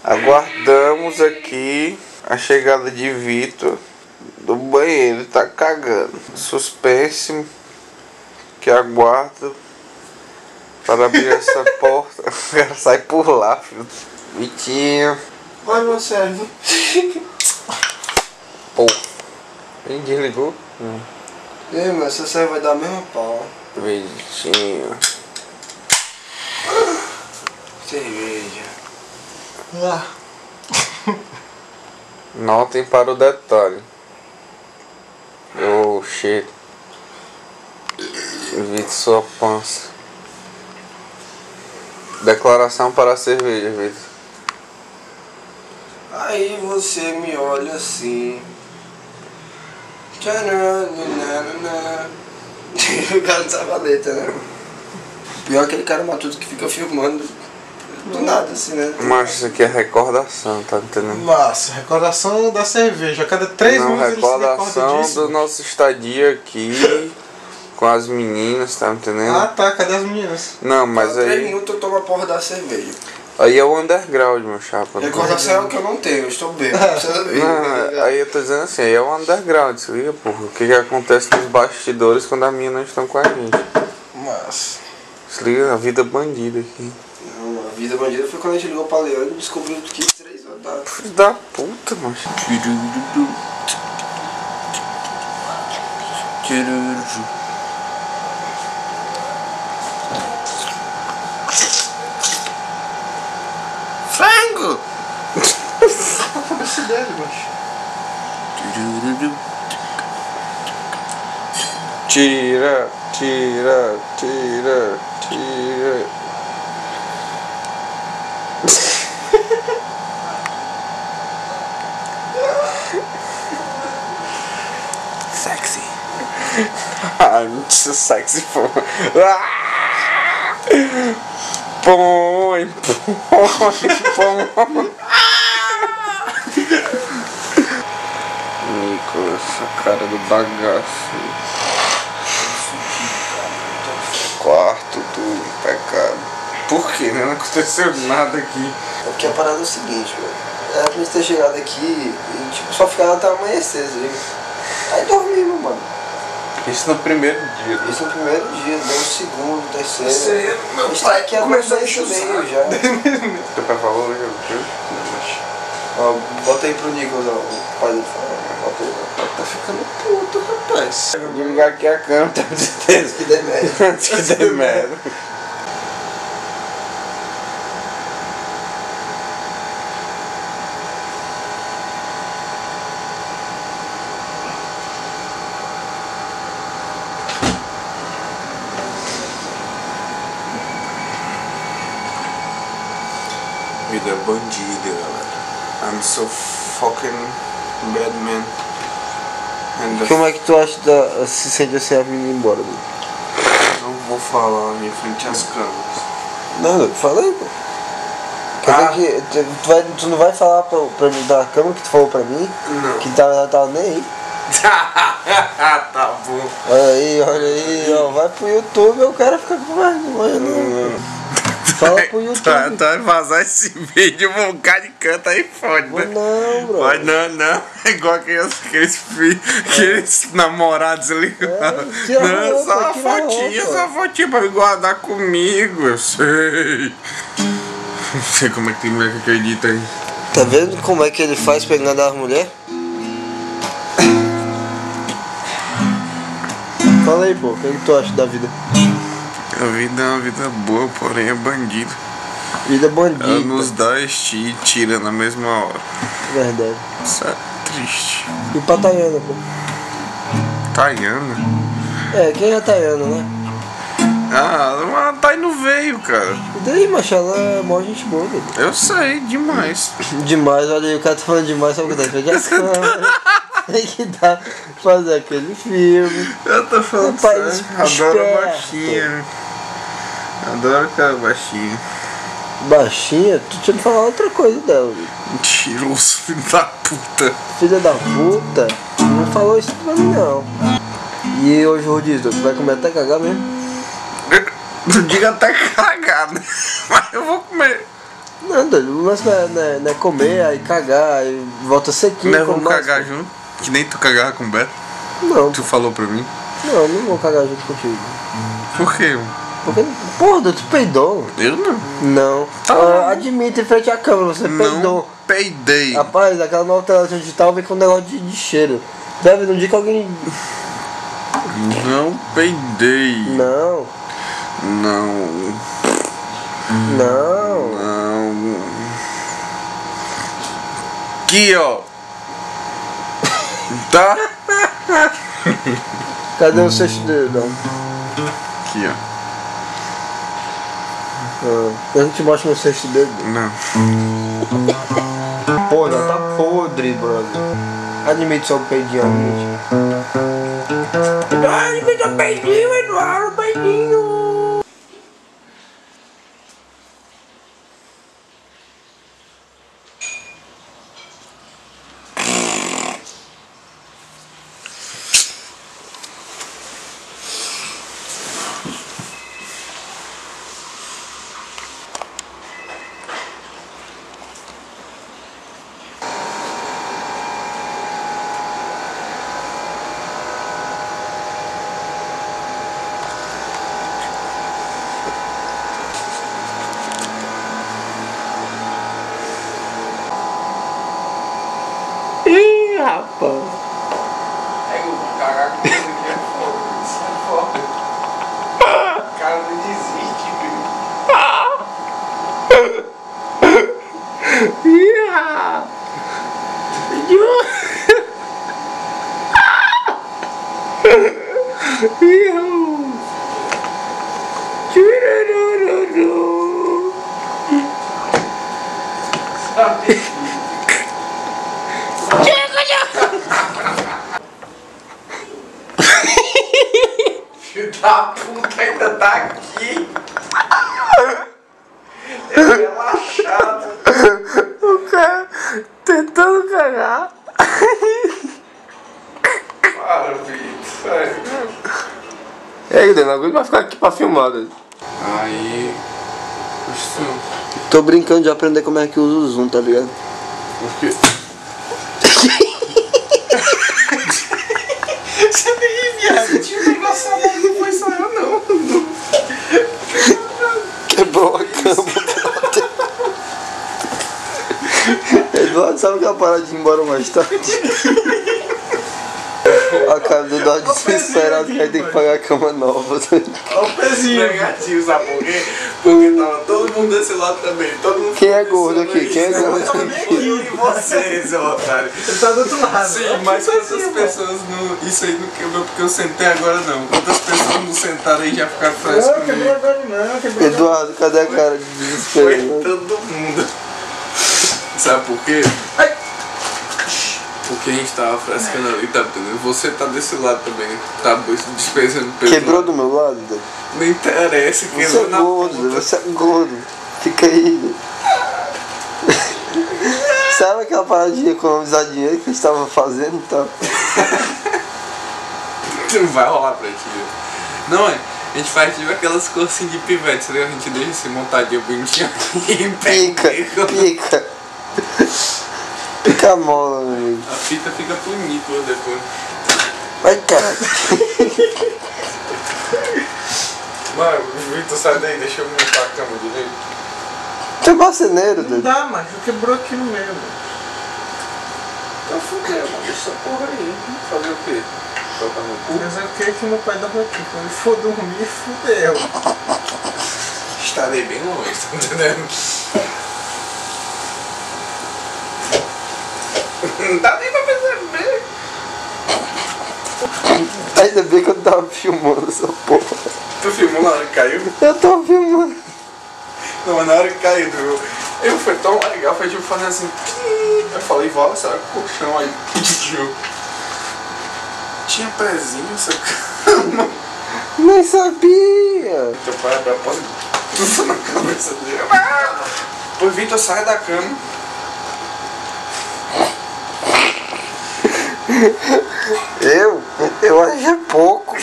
Aguardamos aqui a chegada de Vitor do banheiro, tá cagando. Suspense que aguardo para abrir essa porta. O cara sai por lá, filho. Vitinho. Vai, meu servo. Pô. Quem desligou? E aí, meu, essa serva vai dar a mesma pau. Vitinho. Cerveja. Notem para o detalhe. Oh, shit. Evite sua pança. Declaração para a cerveja, Vitor. Aí você me olha assim. O cara não sabe a letra, né? Pior é aquele cara matuto que fica filmando do nada, assim, né? Mas isso aqui é recordação, tá entendendo? Massa, recordação da cerveja. A cada 3 Não, minutos ele se recorda recordação disso. do nosso estadia aqui com as meninas, tá entendendo? Ah tá, cadê as meninas? Não, mas Cada 3 aí. minutos eu tomo a porra da cerveja. Aí é o underground, meu chapa. Recordação é o que eu não tenho, eu estou bem. Precisa ver, tá Não, ligado? aí eu tô dizendo assim, aí é o underground, se liga, porra. O que acontece nos bastidores quando as meninas não estão com a gente. Massa. Se liga, a vida bandida aqui. Não, a vida bandida foi quando a gente ligou pra Leandro e descobriu que 3 horas da tarde. Filho da puta, mano. Frango! Esse dele, macho. Tira, tira, tira, tira. Sexy. I'm so sexy for. Ah! Põe, põe. Nicolas, essa cara do bagaço. Quarto do pecado. Por quê, né? Não aconteceu nada aqui. Porque a parada é o seguinte, velho. Era pra gente ter chegado aqui e tipo, só ficar até amanhecer, sabe? Aí dormimos, mano. Isso no primeiro dia. Isso no primeiro dia, deu o segundo, terceiro. Esse, meu A gente pai tá aqui há começou a 2 encher o meses saco. já. Teu pai falou, né? Ó, bota aí pro Nicolas, ó, o pai dele fala. Bota aí, ó. Tá ficando puto, rapaz. Vou ligar aqui a câmera, tenho certeza. Que demérito. Antes que dê merda. Vida bandida, galera. I'm so fucking bad man. And the Como é que tu acha se sente assim a menina ir embora, velho? Não vou falar em frente às câmeras. Não, fala aí, pô. Tu não vai falar pra mim da câmera que tu falou pra mim? Não. Que tava nem aí. Tá bom. Olha aí, ó. Vai pro YouTube e o cara fica com vergonha, não. Fala pro YouTube. Vai vazar esse vídeo, um bocado de canto aí fode, né? Não, bro. Mas não. É igual aqueles namorados ali. tira a Não, roupa, só uma tira a fotinha, roupa. só uma fotinha pra me guardar comigo, eu sei. Não sei como é que tem mulher que acredita aí. Tá vendo como é que ele faz pra enganar as mulheres? Fala aí, pô. O que tu acha da vida? A vida é uma vida boa, porém é bandido. Vida bandida. Ela nos dá este e tira na mesma hora. Verdade. Isso é triste. E pra Tayana, pô? Tayana? É, quem é a Tayana, né? Ah, a Thay não veio, cara. E daí, macho, ela é mó gente boa, velho. Eu sei, demais. Demais, olha aí, o cara tá falando demais, sabe o que tá fazendo? Tem que dar, fazer aquele filme. Eu tô falando Pai, sério. Adoro esperto. baixinha. Adoro aquela baixinha. Baixinha, tu tinha que falar outra coisa dela, velho. Mentiroso, filho da puta. Filha da puta, não falou isso pra mim, não. E hoje, rodízio, tu vai comer até cagar mesmo? Não diga até cagar, né? Mas eu vou comer. Não, Não, doido, o lance não é comer, aí cagar, aí volta sequinho. Nós vamos mais, cagar junto, que nem tu cagava com o Beto. Não, Tu falou pra mim. não vou cagar junto contigo. Por quê? Porque, porra, doido, tu peidou. Eu não. Não. Tá. Admite em frente à câmera, você Não peidou. peidei. Rapaz, aquela nova televisão digital vem com um negócio de cheiro. Deve um dia que alguém. Não peidei. Não, Não. não. Não. Aqui, ó. Tá? Cadê o sexto dedo? Aqui, ó. Eu não te mostro meu sexto dedo. Não. Pô, já tá podre, brother. Admite só o peidinho, admite. Admite o peidinho, Eduardo, o peidinho. Ih, rapaz. É que eu vou cagar com isso aqui, é foda. Isso é foda. O cara não desiste, viu? Ih, Filho da puta ainda tá aqui. É relaxado. o cara tentando cagar. Para, Vitor. É, não aguento mais ficar aqui pra filmar, doido. Aí. Isso. Tô brincando de aprender como é que usa o zoom, tá ligado? Por quê? Você nem viado. Tinha um negócio ali, não foi só eu, não. Quebrou a cama. Eduardo, sabe aquela parada de ir embora mais tarde? A cara do Eduardo desesperado que vai ter que pagar a cama nova. Olha o pezinho. Negativo, sabe por quê? Porque tava todo mundo desse lado também. Todo mundo Quem é gordo aqui? Quem é gordo aqui? Eu e você, seu otário. Ele tá do outro lado. Sim, mas quantas pessoas não. Isso aí não quebrou porque eu sentei agora não. Quantas pessoas não sentaram aí e já ficaram frescas Não, quebrou comigo? agora não, quebrou. Eduardo, cadê a cara de Foi desespero? todo mundo. Sabe por quê? Porque a gente tava frescando ali, tá entendendo? Você tá desse lado também, tá despesando peso. Quebrou do meu lado? Eduardo? Não interessa, Você é quebrou na gordo, ponta. você é gordo. Fica aí. Sabe aquela parada de economizar dinheiro que a gente tava fazendo e tal? Não vai rolar pra ti. Não é? A gente faz tipo aquelas cursinhas de pivete, né? A gente deixa assim montadinho bonitinho e Pica, pega. pica. Pica a mola, meu amigo. A fita fica bonita depois. Vai, cara. Mano, Vitor, sai daí, deixa eu montar a cama direito. Tu é marceneiro, Não doido. dá, mas quebrou aqui no meio, mano. Tá fudeu, mano, deixa essa porra aí. Fazer o quê? Tocar no cu? Mas eu queria que meu pai dava aqui. Quando ele for dormir, fudeu. Estarei bem longe, tá entendendo? Não dá nem pra perceber. Ainda bem que eu tava filmando essa porra. Tu filmou na hora que caiu? Eu tô filmando. Não, mas na hora que caiu, eu foi tão legal, foi tipo fazer assim. Eu falei, vó, será que o colchão aí pediu? Tinha pezinho essa cama. Nem sabia. Teu pai abriu a porta tudo na cabeça dele. Pô, Vitor, sai da cama. Eu acho é pouco.